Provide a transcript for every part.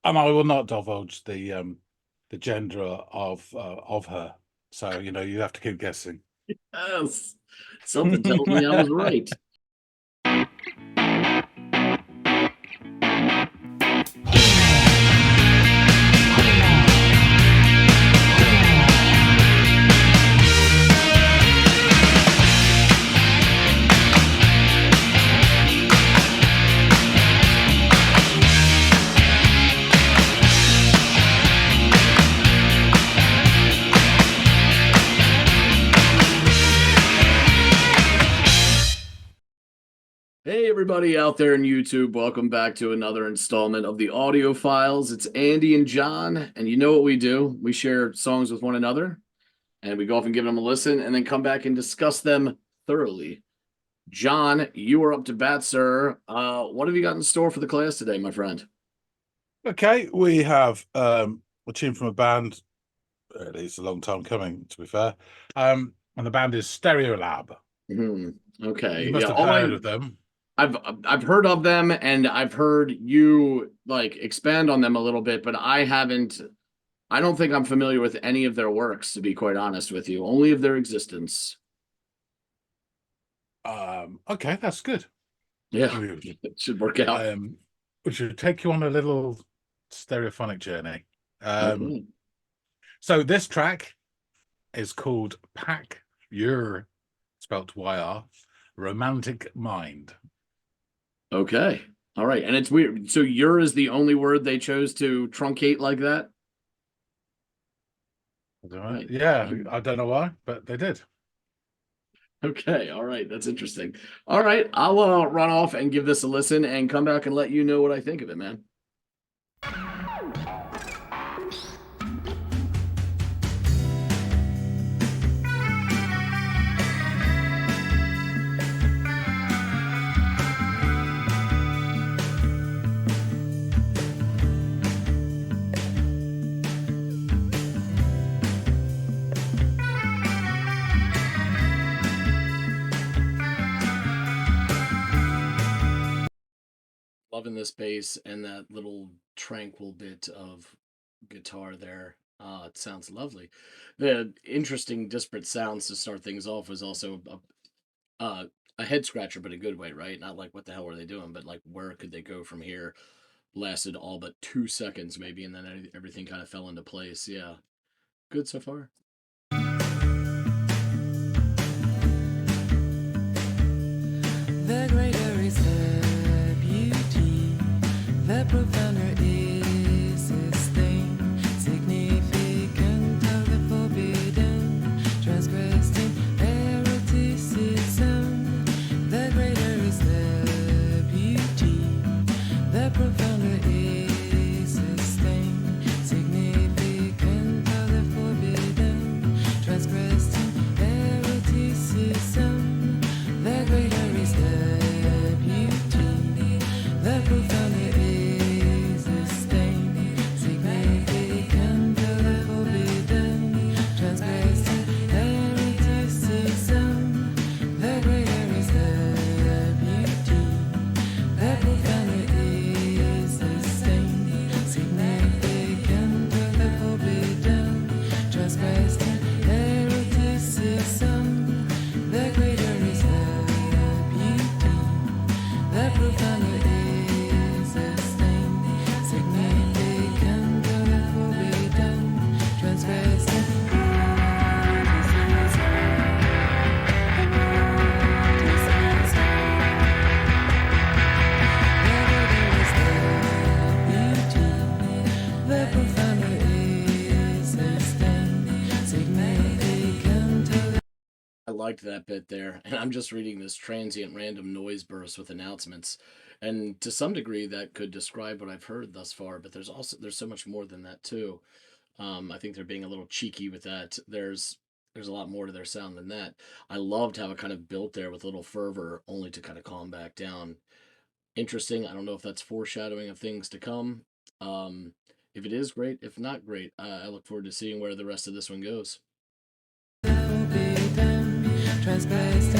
And I will not divulge the gender of her. So you have to keep guessing. Yes. Something tells me I was right. Hey, everybody out there in YouTube, welcome back to another installment of the Audiophiles. It's Andy and John, and you know what we do. We share songs with one another, and we go off and give them a listen, and then come back and discuss them thoroughly. John, you are up to bat, sir. What have you got in store for the class today, my friend? Okay, we have a tune from a band. It's a long time coming, to be fair. And the band is Stereolab. Okay, You must yeah, have heard of them. I've heard of them, and I've heard you like expand on them a little bit, but I haven't. I don't think I'm familiar with any of their works, to be quite honest with you. Only of their existence. Okay, that's good. Yeah, We, it should work out. we should take you on a little stereophonic journey. Okay. So this track is called Pack Your, spelt YR, Romantic Mind. Okay. All right. And it's weird. So your is the only word they chose to truncate like that? Right. Yeah, I don't know why, but they did. Okay. All right. That's interesting. All right. I'll run off and give this a listen and come back and let you know what I think of it, man. Loving this bass and that little tranquil bit of guitar there. It sounds lovely. The interesting disparate sounds to start things off was also a head scratcher, but a good way, right? Not like what the hell were they doing, but like where could they go from here? Lasted all but 2 seconds maybe, and then everything kind of fell into place. Yeah, good so far. The greater is the beauty, the profounder is its thing, significant of the forbidden, transgressing eroticism. The greater is the beauty, the profounder is its thing, significant of the forbidden, transgressing eroticism. The greater is the beauty, the profounder is the stain, significant of the forbidden, transgressing eroticism. The greater is the beauty, the profounder is the stain, significant of the forbidden, transgressing eroticism. The greater is the beauty, the profounder is the stain, significant of the forbidden, transgressing the profounder is the stain, significant of I liked that bit there, and I'm just reading this transient random noise burst with announcements, and to some degree that could describe what I've heard thus far. But there's so much more than that too. I think they're being a little cheeky with that. There's a lot more to their sound than that. I loved how it kind of built there with a little fervor, only to kind of calm back down. Interesting. I don't know if that's foreshadowing of things to come. If it is, great. If not, great. I look forward to seeing where the rest of this one goes. forbidden, transgressed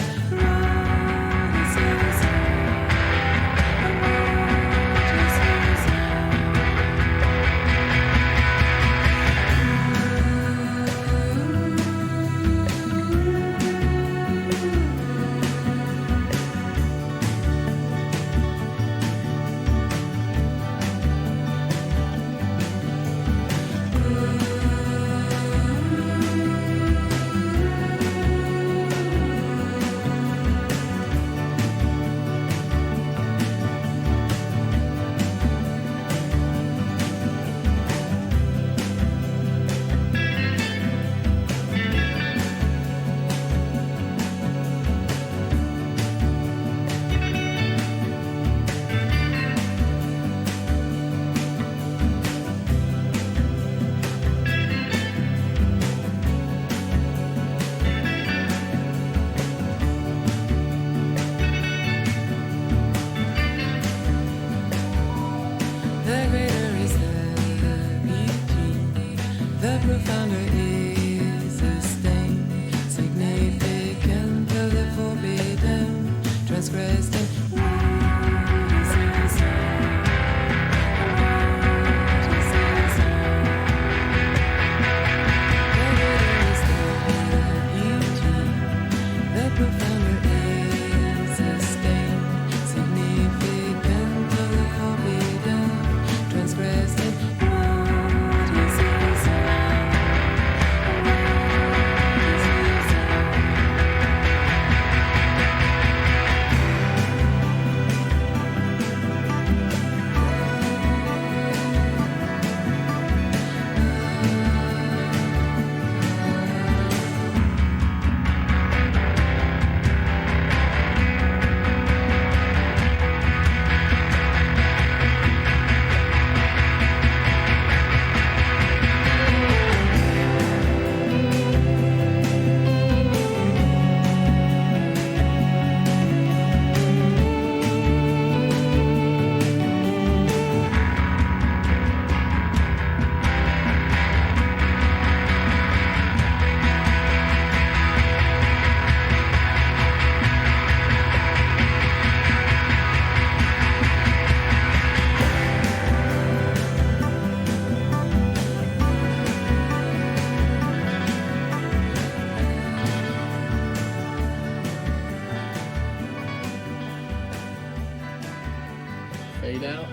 fade out.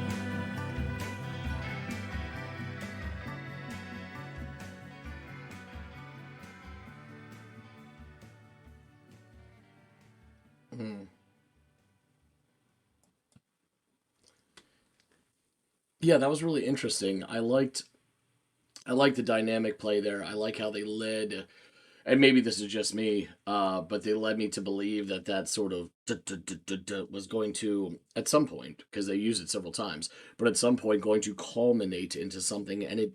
Yeah, that was really interesting. I liked the dynamic play there. I like how they led, and maybe this is just me, but they led me to believe that that sort of was going to, at some point, because they use it several times, but at some point going to culminate into something, and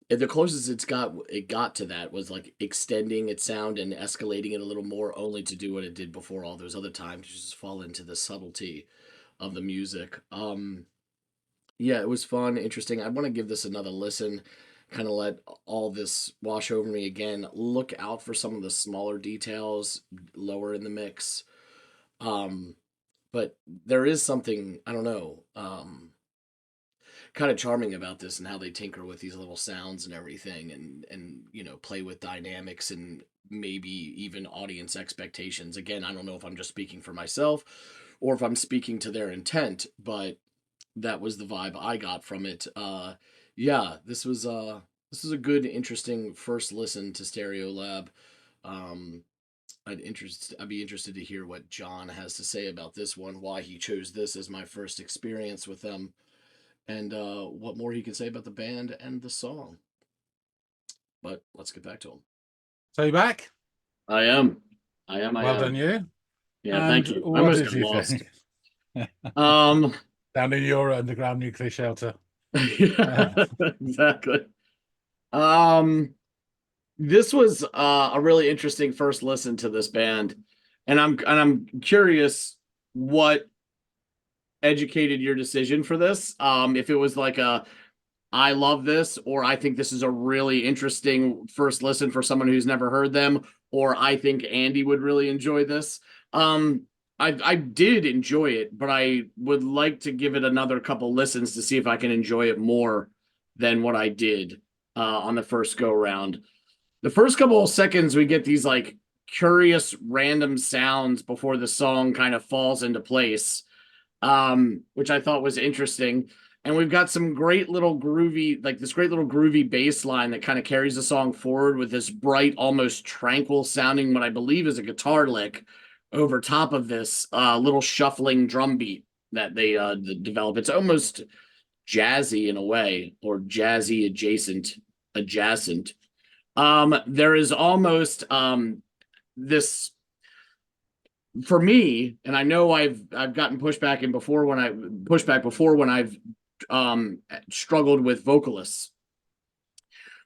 the closest it got to that was like extending its sound and escalating it a little more, only to do what it did before all those other times, just fall into the subtlety of the music. Yeah, it was fun, interesting. I want to give this another listen, kind of let all this wash over me again. Look out for some of the smaller details lower in the mix. Um, but there is something, I don't know, kind of charming about this and how they tinker with these little sounds and everything and play with dynamics and maybe even audience expectations. Again, I don't know if I'm just speaking for myself or if I'm speaking to their intent, but that was the vibe I got from it. Yeah, this was a good, interesting first listen to Stereolab. Um, I'd be interested to hear what John has to say about this one, why he chose this as my first experience with them, and what more he can say about the band and the song. But let's get back to him. So you're back. I am. I am. Well done, you. Yeah, And thank you. I what almost did got you lost. think? Um, Down in your underground nuclear shelter. yeah, exactly. Um, this was a really interesting first listen to this band, and I'm curious what educated your decision for this. If it was like a I love this, or I think this is a really interesting first listen for someone who's never heard them, or I think Andy would really enjoy this. Um, I did enjoy it, but I would like to give it another couple listens to see if I can enjoy it more than what I did on the first go round. The first couple of seconds, we get these like curious random sounds before the song kind of falls into place, which I thought was interesting. And we've got some great little groovy, like this great little groovy bass line that kind of carries the song forward with this bright, almost tranquil sounding, what I believe is a guitar lick over top of this little shuffling drum beat that they develop. It's almost jazzy in a way, or jazzy adjacent. There is almost this for me, and I know I've gotten pushback before when I've struggled with vocalists.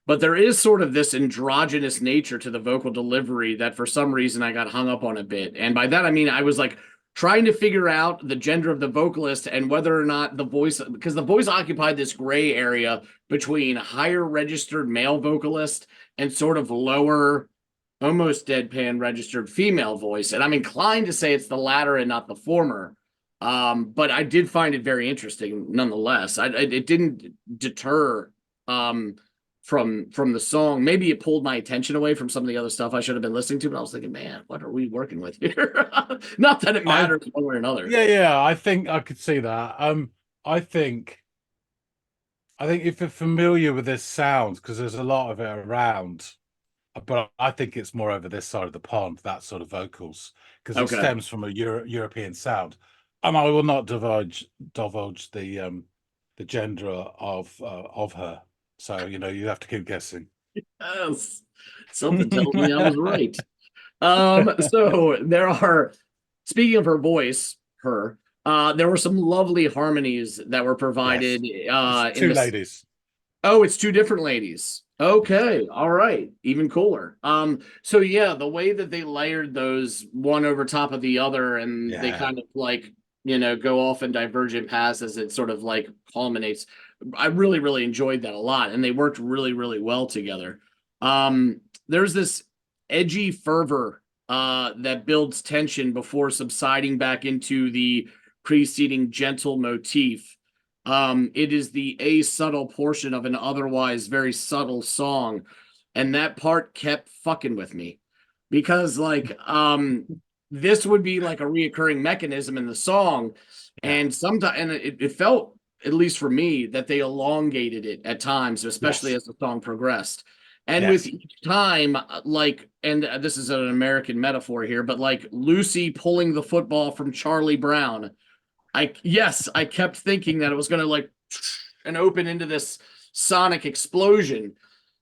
But there is sort of this androgynous nature to the vocal delivery that for some reason I got hung up on a bit. And by that I mean I was like trying to figure out the gender of the vocalist and whether or not the voice, because the voice occupied this gray area between higher registered male vocalist and sort of lower, almost deadpan registered female voice. And I'm inclined to say it's the latter and not the former. But I did find it very interesting nonetheless. It didn't deter from the song. Maybe it pulled my attention away from some of the other stuff I should have been listening to, but I was thinking, man, what are we working with here? Not that it matters one way or another. Yeah, I think I could see that. I think if you're familiar with this sound, because there's a lot of it around, but I think it's more over this side of the pond, that sort of vocals, because it stems from a European sound. And I will not divulge the gender of her. So you have to keep guessing. Yes. Something tells me I was right. So there are, speaking of her voice, there were some lovely harmonies that were provided. It's two ladies. Oh, it's two different ladies. Okay, all right, even cooler. So yeah, the way that they layered those one over top of the other, and they kind of like go off in divergent paths as it sort of like culminates. I really, really enjoyed that a lot, and they worked really, really well together. There's this edgy fervor that builds tension before subsiding back into the preceding gentle motif. It is the subtle portion of an otherwise very subtle song, and that part kept fucking with me because this would be like a reoccurring mechanism in the song. Yeah. And sometimes, and it felt, at least for me, that they elongated it at times, especially Yes. as the song progressed. And with Yes. each time, like, and this is an American metaphor here, but like Lucy pulling the football from Charlie Brown, I kept thinking that it was going to like and open into this sonic explosion,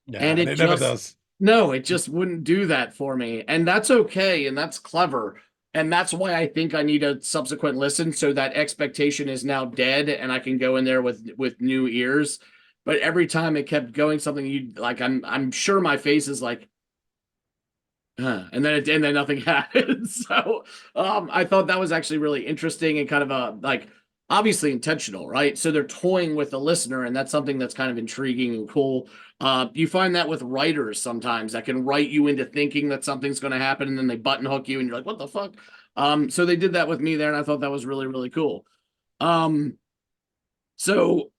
Yeah. and And it it never just does. no, it just wouldn't do that for me. And that's okay, and that's clever. And that's why I think I need a subsequent listen, so that expectation is now dead and I can go in there with new ears. But every time it kept going something, you like, I'm sure my face is like, and then nothing happened. So I thought that was actually really interesting and kind of a like obviously intentional, right? So they're toying with the listener, and that's something that's kind of intriguing and cool. You find that with writers sometimes that can write you into thinking that something's going to happen, and then they button hook you, and you're like, what the fuck? So they did that with me there, and I thought that was really, really cool. So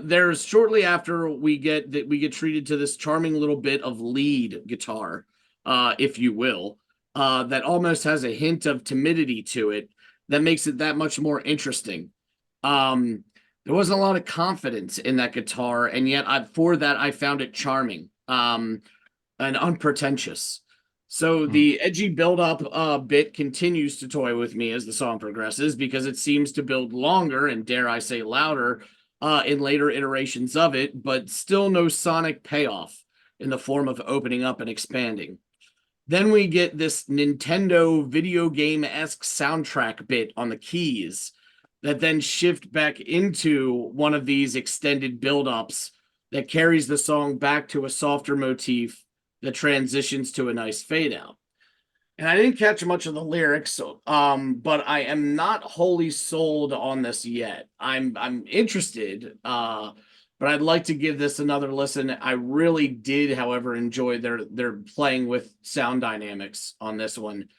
there's shortly after we get treated to this charming little bit of lead guitar, if you will, that almost has a hint of timidity to it that makes it that much more interesting. There wasn't a lot of confidence in that guitar, and yet for that I found it charming and unpretentious. So Mm. the edgy build-up bit continues to toy with me as the song progresses, because it seems to build longer and, dare I say, louder in later iterations of it, but still no sonic payoff in the form of opening up and expanding. Then we get this Nintendo video game-esque soundtrack bit on the keys that then shift back into one of these extended build-ups that carries the song back to a softer motif that transitions to a nice fade out. And I didn't catch much of the lyrics, but I am not wholly sold on this yet. I'm interested, but I'd like to give this another listen. I really did, however, enjoy their playing with sound dynamics on this one,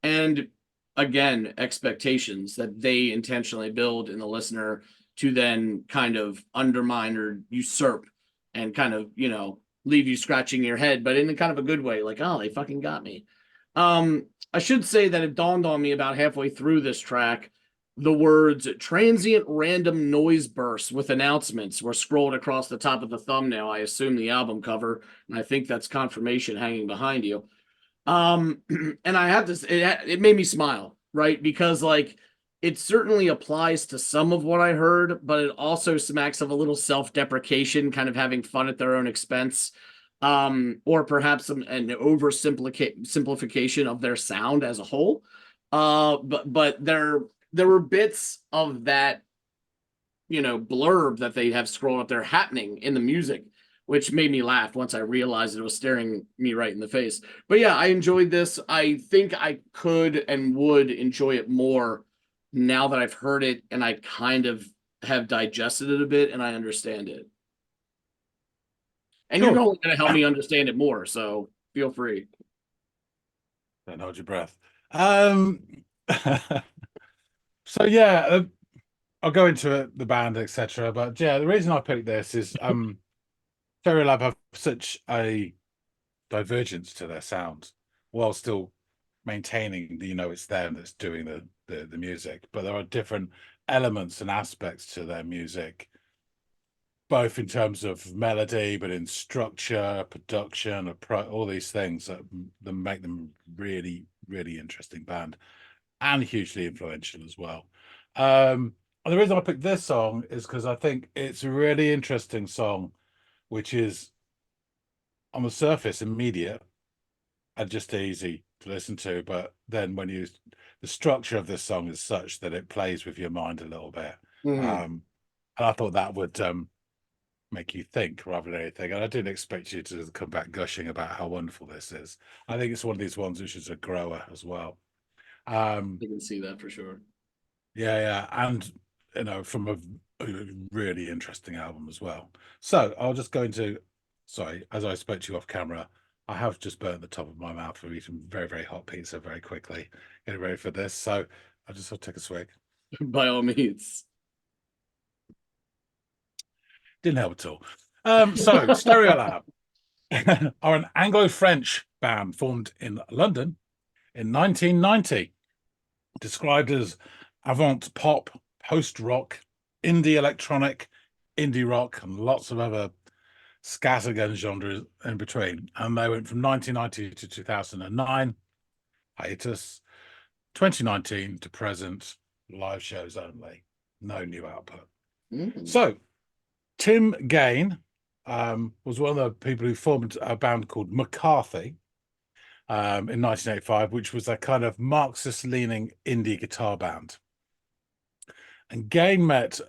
and again, expectations that they intentionally build in the listener to then kind of undermine or usurp and kind of, leave you scratching your head, but in a kind of a good way, like, oh, they fucking got me. I should say that it dawned on me about halfway through this track, the words transient random noise bursts with announcements were scrolled across the top of the thumbnail. I assume the album cover, and I think that's confirmation hanging behind you. And I have to say, it made me smile, right? Because like it certainly applies to some of what I heard, but it also smacks of a little self-deprecation, kind of having fun at their own expense, or perhaps an oversimplification of their sound as a whole. But there were bits of that, blurb that they have scrolled up there happening in the music, which made me laugh once I realized it was staring me right in the face. But yeah, I enjoyed this. I think I could and would enjoy it more now that I've heard it and I kind of have digested it a bit and I understand it. And you're Cool. going to help me understand it more, so feel free. Don't hold your breath. So yeah, I'll go into it, the band, etc. But yeah, the reason I picked this is Stereolab have such a divergence to their sound while still maintaining the, it's them that's doing the music, but there are different elements and aspects to their music, both in terms of melody, but in structure, production, all these things that make them really, really interesting band and hugely influential as well. And the reason I picked this song is because I think it's a really interesting song, which is on the surface immediate and just easy to listen to, but then the structure of this song is such that it plays with your mind a little bit. And I thought that would make you think rather than anything. And I didn't expect you to come back gushing about how wonderful this is. I think it's one of these ones which is a grower as well. You can see that for sure. Yeah, and from a really interesting album as well. So I'll just go into, sorry, as I spoke to you off camera, I have just burnt the top of my mouth for eating very, very hot pizza very quickly, getting ready for this. So I'll just take a swig. By all means. Didn't help at all. So Stereolab are an Anglo-French band formed in London in 1990. described as avant pop, post rock, indie electronic, indie rock, and lots of other scattergun genres in between. And they went from 1990 to 2009, hiatus, 2019 to present, live shows only, no new output. So Tim Gain was one of the people who formed a band called McCarthy in 1985, which was a kind of Marxist-leaning indie guitar band. And Gain met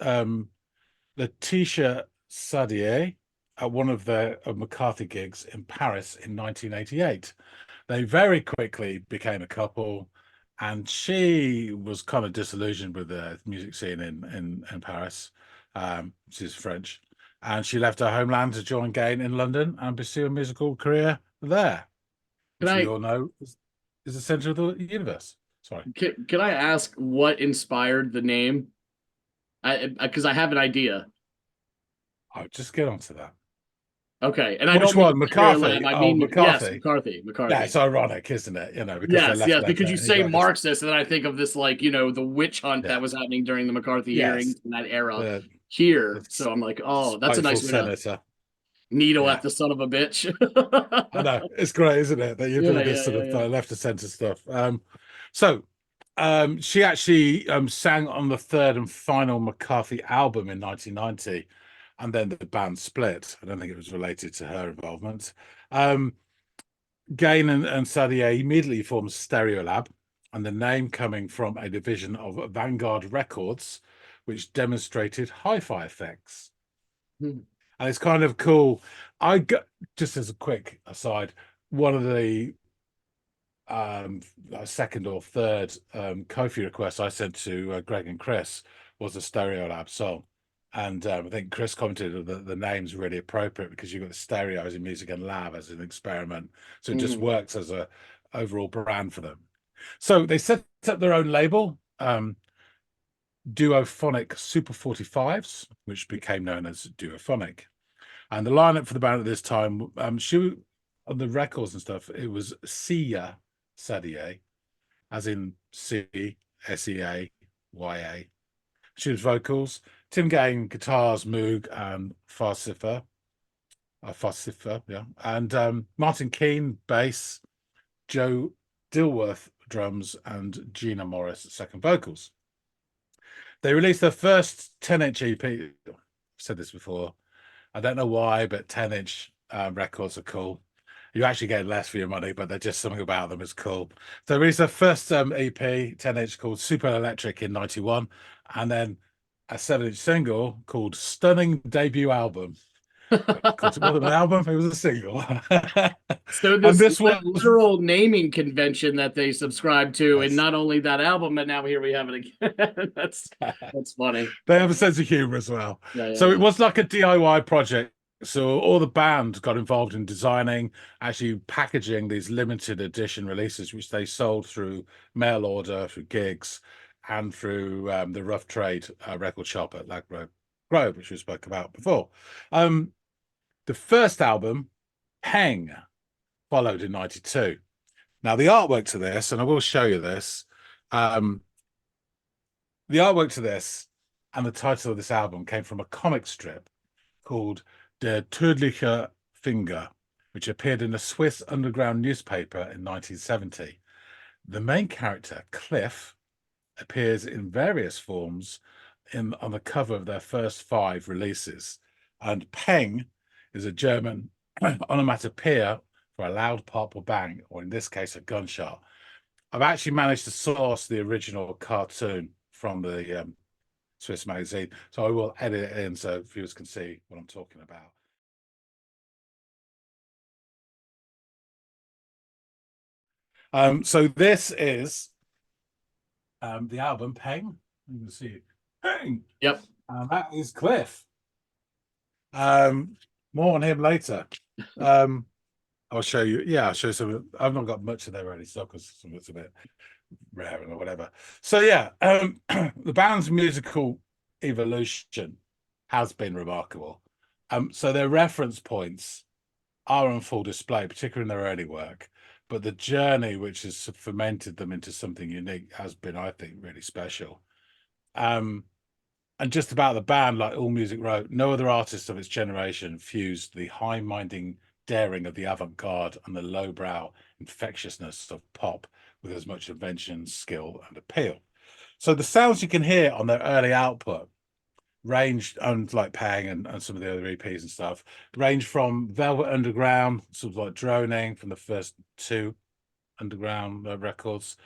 Laetitia Sadier at one of the McCarthy gigs in Paris in 1988. They very quickly became a couple, and she was kind of disillusioned with the music scene in Paris. She's French, and she left her homeland to join Gain in London and pursue a musical career there, which we all know is the center of the universe. Sorry. Can I ask what inspired the name? Because I have an idea. I'll just get onto that. Okay, and Which one? McCarthy? I mean, McCarthy. Yes, McCarthy. Yeah, it's ironic, isn't it? You know, because yes, because you say Marxist, and then I think of this, like, you know, the witch hunt that was happening during the McCarthy hearings in that era here. So I'm like, oh, that's a nice senator. Needle at the son of a bitch. I know, it's great, isn't it? That you're doing this sort of left of center stuff. She actually sang on the third and final McCarthy album in 1990, and then the band split. I don't think it was related to her involvement. Gain and Sadier immediately formed Stereolab, and the name coming from a division of Vanguard Records, which demonstrated hi-fi effects. And it's kind of cool. I got, just as a quick aside, one of the second or third Ko-fi requests I sent to Greg and Chris was a Stereolab song. And I think Chris commented that the name's really appropriate because you've got the stereos in music and lab as an experiment. So it just works as a overall brand for them. So they set up their own label, Duophonic Super 45s, which became known as Duophonic. And the lineup for the band at this time, she on the records and stuff, it was Sia Sadier, as in C SeayA. She was vocals, Tim Gain guitars, Moog, and Farsifa, and Martin Keane bass, Joe Dilworth drums, and Gina Morris second vocals. They released their first 10-inch EP. I've said this before. I don't know why, but 10-inch records are cool. You actually get less for your money, but there's just something about them is cool. So they released their first EP, 10-inch, called Super Electric in 91, and then a 7-inch single called Stunning Debut Album. It wasn't an album, it was a single. So this was literal naming convention that they subscribed to, and not only that album, but now here we have it again. That's funny. They have a sense of humor as well. It was like a DIY project. So all the band got involved in designing, actually packaging these limited edition releases, which they sold through mail order, through gigs, and through the Rough Trade record shop at Ladbroke Grove, which we spoke about before. The first album, Peng, followed in 92. Now, the artwork to this, and I will show you this, the artwork to this and the title of this album came from a comic strip called Der Tödliche Finger, which appeared in a Swiss underground newspaper in 1970. The main character, Cliff, appears in various forms on the cover of their first 5 releases. And Peng is a German onomatopoeia for a loud pop or bang, or in this case, a gunshot. I've actually managed to source the original cartoon from the Swiss magazine, so I will edit it in so viewers can see what I'm talking about. So this is the album Peng. You can see Peng. Yep. And that is Cliff. More on him later. I'll show you. Yeah, I'll show you some. I've not got much of their early stuff because some of it's a bit rare or whatever. So yeah, the band's musical evolution has been remarkable. So their reference points are on full display, particularly in their early work. but the journey which has fermented them into something unique has been, I think, really special. And just about the band, like All Music wrote, no other artist of its generation fused the high-minding daring of the avant-garde and the lowbrow infectiousness of pop with as much invention, skill, and appeal. So the sounds you can hear on their early output ranged, and like Pang and some of the other EPs and stuff, range from Velvet Underground, sort of like droning from the first two Underground records,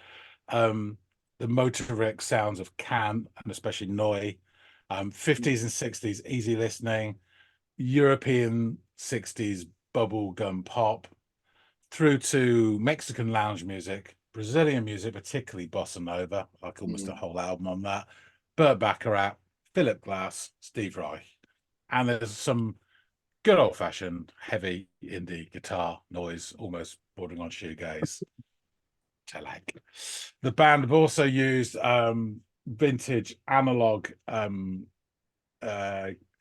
the motoric sounds of Can and especially Noi, 50s and 60s easy listening, European 60s bubblegum pop, through to Mexican lounge music, Brazilian music, particularly bossa nova, like almost a whole album on that, Burt Bacharach, Philip Glass, Steve Reich, and there's some good old-fashioned heavy indie guitar noise, almost bordering on shoegaze. I like. The band have also used vintage analog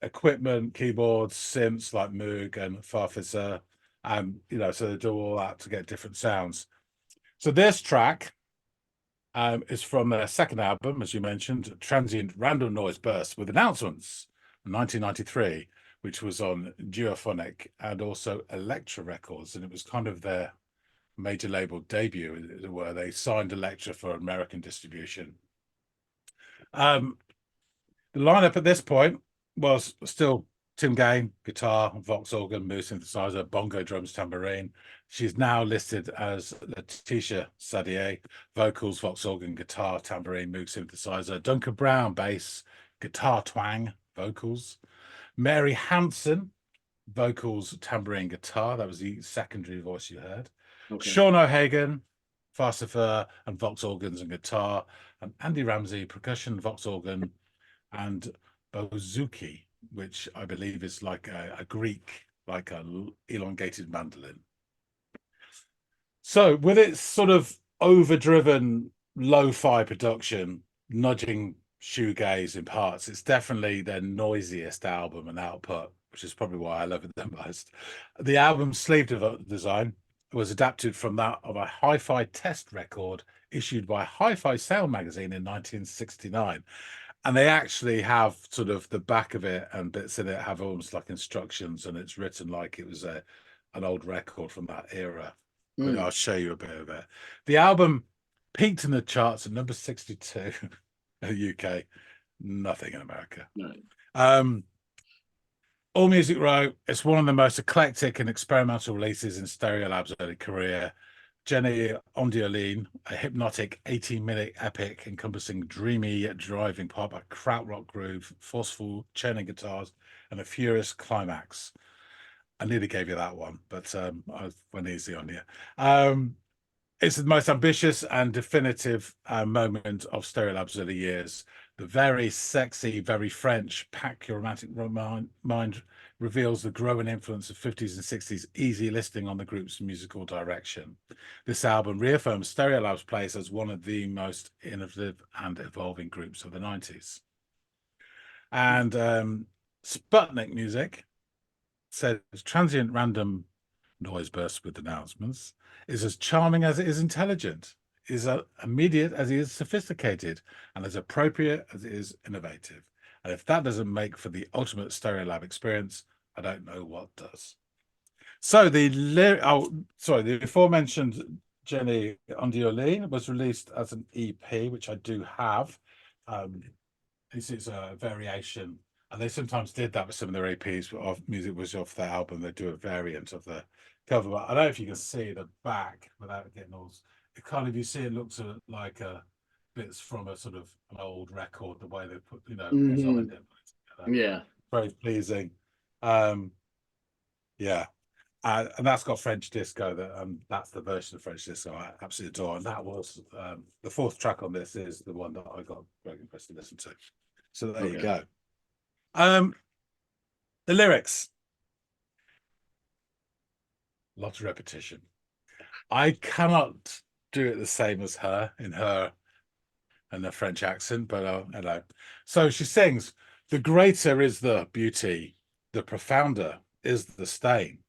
equipment, keyboards, synths like Moog and Farfisa, so they do all that to get different sounds. So this track is from their second album, as you mentioned, Transient Random Noise Burst with Announcements, 1993, which was on Duophonic and also Elektra Records, and it was kind of their major label debut, where they signed Elektra for American distribution. The lineup at this point was still Tim Gain, guitar, Vox organ, Moog synthesizer, bongo, drums, tambourine. She's now listed as Letitia Sadier, vocals, Vox organ, guitar, tambourine, Moog synthesizer. Duncan Brown, bass, guitar, twang, vocals. Mary Hansen, vocals, tambourine, guitar. That was the secondary voice you heard. Okay. Sean O'Hagan, farcifer and Vox organs and guitar. And Andy Ramsey, percussion, Vox organ, and bouzouki, which I believe is like a Greek, like a elongated mandolin. So with its sort of overdriven lo-fi production, nudging shoegaze in parts, it's definitely their noisiest album and output, which is probably why I love it the most. The album's sleeve design was adapted from that of a hi-fi test record issued by Hi-Fi Sound magazine in 1969. And they actually have sort of the back of it and bits in it have almost like instructions, and it's written like it was an old record from that era. But I'll show you a bit of it. The album peaked in the charts at number 62 in the UK, nothing in America. No. All Music wrote, it's one of the most eclectic and experimental releases in Stereolab's early career. Jenny Ondioline, a hypnotic 18-minute epic encompassing dreamy yet driving pop, a krautrock groove, forceful churning guitars, and a furious climax. I nearly gave you that one, but I went easy on you. It's the most ambitious and definitive moment of Stereolab's early years. The very sexy, very French, Pack Your Romantic Mind reveals the growing influence of 50s and 60s easy listening on the group's musical direction. This album reaffirms Stereolab's place as one of the most innovative and evolving groups of the 90s. And Sputnik Music says Transient Random Noise Burst with Announcements is as charming as it is intelligent, is immediate as it is sophisticated, and as appropriate as it is innovative. And if that doesn't make for the ultimate Stereolab experience, I don't know what does. So the aforementioned Jenny Ondioline was released as an EP, which I do have. This is a variation, and they sometimes did that with some of their EPs. Of music was off their album, they do a variant of the cover. But I don't know if you can see the back without getting all. It kind of, you see, it looks like bits from a sort of an old record, the way they put, designed it. Yeah, very pleasing. Yeah, and that's got French disco. That's the version of French disco I absolutely adore. And that was the fourth track on this is the one that I got very impressed to listen to. So there you go. The lyrics, lots of repetition. I cannot do it the same as her in her and the French accent, but hello. So she sings, the greater is the beauty, the profounder is the stain,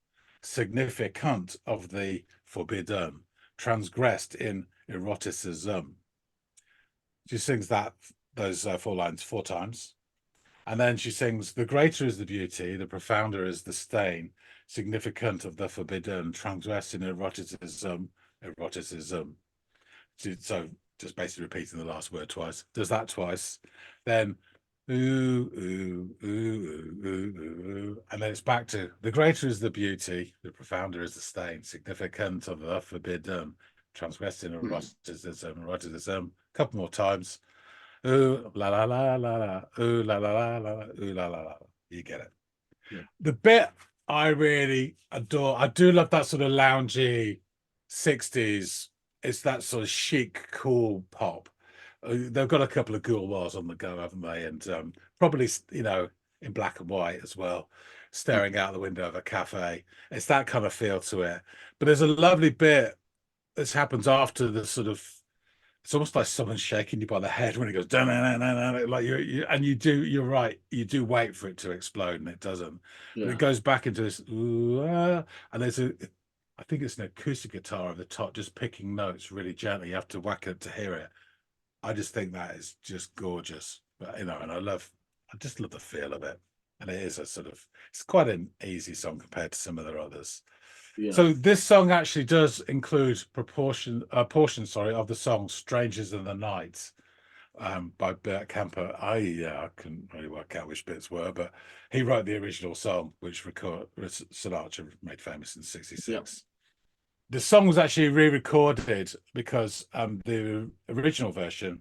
significant of the forbidden, transgressed in eroticism. She sings those 4 lines 4 times. And then she sings, the greater is the beauty, the profounder is the stain, significant of the forbidden, transgressed in eroticism. So just basically repeating the last word twice. Does that twice. Then ooh, ooh, ooh, ooh, ooh, ooh. And then it's back to the greater is the beauty, the profounder is the stain, significant of the forbidden, transgressed in eroticism. A couple more times. Ooh, la la la la la, ooh la la la la, ooh la la la. You get it. Yeah. The bit I really adore, I do love that sort of loungy 60s. It's that sort of chic, cool pop. They've got a couple of gouloirs on the go, haven't they? And probably, in black and white as well, staring out the window of a cafe. It's that kind of feel to it. But there's a lovely bit that happens after the sort of, it's almost like someone shaking you by the head when it goes dun, dun, dun, dun, dun, like you're right, you do wait for it to explode and it doesn't. Yeah. But it goes back into this ooh, and there's I think it's an acoustic guitar at the top just picking notes really gently. You have to whack it to hear it. I just think that is just gorgeous. But and I just love the feel of it. And it is it's quite an easy song compared to some of their others. Yeah. So this song actually does include portion of the song "Strangers in the Night" by Bert Kemper. I couldn't really work out which bits were, but he wrote the original song, which Sinatra made famous in '66. Yep. The song was actually re-recorded because the original version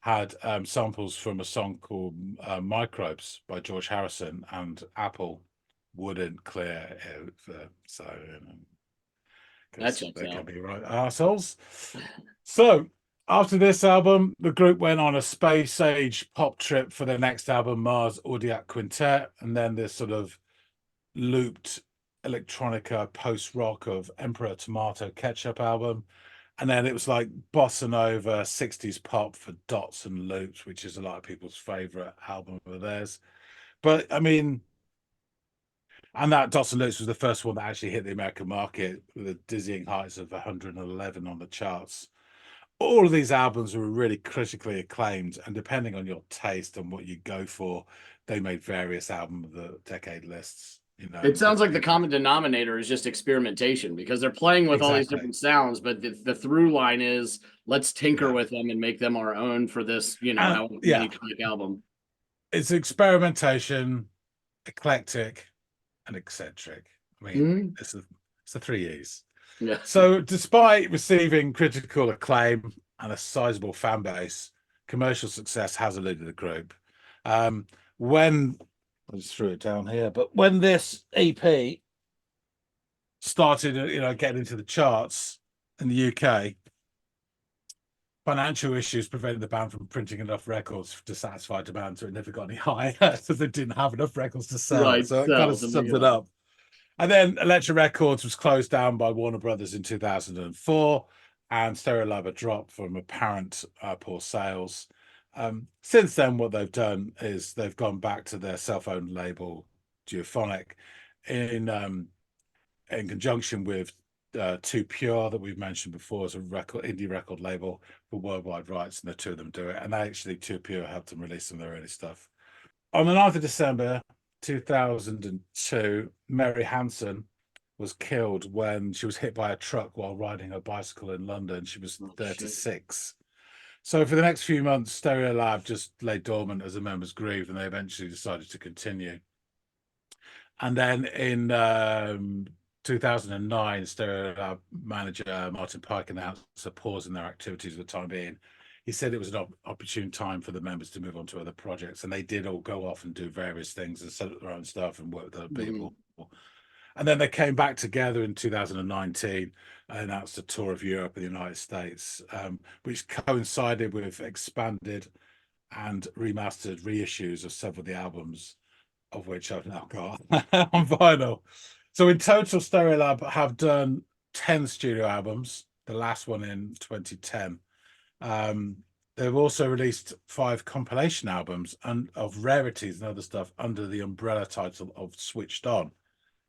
had samples from a song called "Microbes" by George Harrison, and Apple wouldn't clear it, so That checks they out. can be right assholes. So after this album, the group went on a space age pop trip for their next album, Mars Audiac Quintet, and then this sort of looped electronica post rock of Emperor Tomato Ketchup album. And then it was like bossa nova 60s pop for Dots and Loops, which is a lot of people's favorite album of theirs. But I mean, and that Dots and Loops was the first one that actually hit the American market with the dizzying heights of 111 on the charts. All of these albums were really critically acclaimed, and depending on your taste and what you go for, they made various album of the decade lists. It sounds like the common denominator is just experimentation, because they're playing with all these Exactly. different sounds, but the through line is let's tinker Yeah. with them and make them our own for this, Yeah. unique album. It's experimentation, eclectic, and eccentric. I mean, it's the 3 E's. Yeah. So despite receiving critical acclaim and a sizable fan base, commercial success has eluded the group. When I just threw it down here, but when this EP started, getting into the charts in the UK, financial issues prevented the band from printing enough records to satisfy demand, so it never got any higher, so they didn't have enough records to sell. Right, So it kind of sums it up. And then Elektra Records was closed down by Warner Brothers in 2004, and Stereolab dropped from apparent poor sales. Since then, what they've done is they've gone back to their self-owned label, Geophonic, in conjunction with Too Pure, that we've mentioned before, as a indie record label for worldwide rights, and the two of them do it. And actually, Too Pure helped them release some of their early stuff. On the 9th of December 2002, Mary Hansen was killed when she was hit by a truck while riding her bicycle in London. She was 36. So for the next few months, Stereolab just lay dormant as the members grieved, and they eventually decided to continue. And then in 2009, Stereolab manager Martin Pike announced a pause in their activities for the time being. He said it was an opportune time for the members to move on to other projects, and they did all go off and do various things and set up their own stuff and work with other people. And then they came back together in 2019 and announced a tour of Europe and the United States, which coincided with expanded and remastered reissues of several of the albums, of which I've now got on vinyl. So in total, Stereolab have done 10 studio albums, the last one in 2010. They've also released 5 compilation albums and of rarities and other stuff under the umbrella title of Switched On.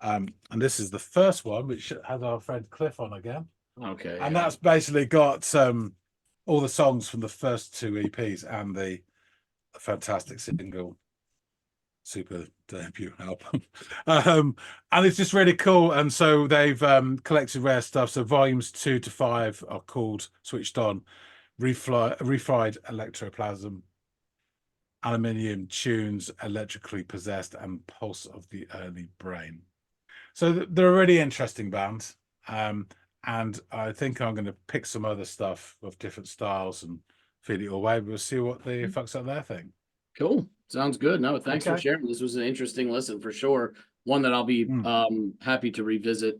And this is the first one, which has our friend Cliff on again. Okay. And Yeah. that's basically got all the songs from the first 2 EPs and the fantastic single super debut album. And it's just really cool. And so they've collected rare stuff. So volumes 2 to 5 are called Switched On, Refried Electroplasm, Aluminium Tunes, Electrically Possessed, and Pulse of the Early Brain. So they're a really interesting band. And I think I'm going to pick some other stuff of different styles and feed it away. We'll see what the fucks out there think. Cool. Sounds good. No, thanks for Okay. sharing. This was an interesting listen for sure. One that I'll be happy to revisit.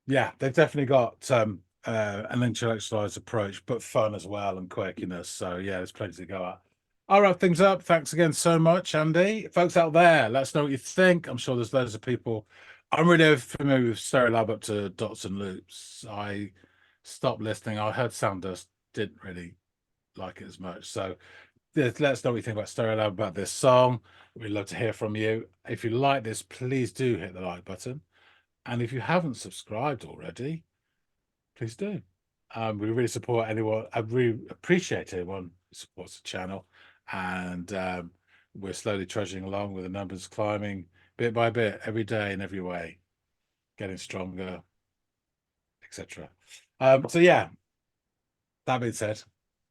Yeah, they've definitely got an intellectualized approach, but fun as well and quirkiness. So yeah, there's plenty to go at. I'll wrap things up. Thanks again so much, Andy. Folks out there, let us know what you think. I'm sure there's loads of people. I'm really familiar with Stereolab up to Dots and Loops. I stopped listening. I heard Sound Dust, didn't really like it as much. So let us know what you think about Stereolab, about this song. We'd love to hear from you. If you like this, please do hit the like button. And if you haven't subscribed already, please do. We really support anyone. I really appreciate anyone who supports the channel. And we're slowly trudging along with the numbers climbing bit by bit, every day in every way, getting stronger, etc. So yeah, that being said,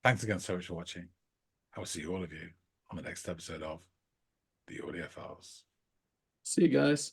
thanks again so much for watching. I will see all of you on the next episode of the Audiophiles. See you guys.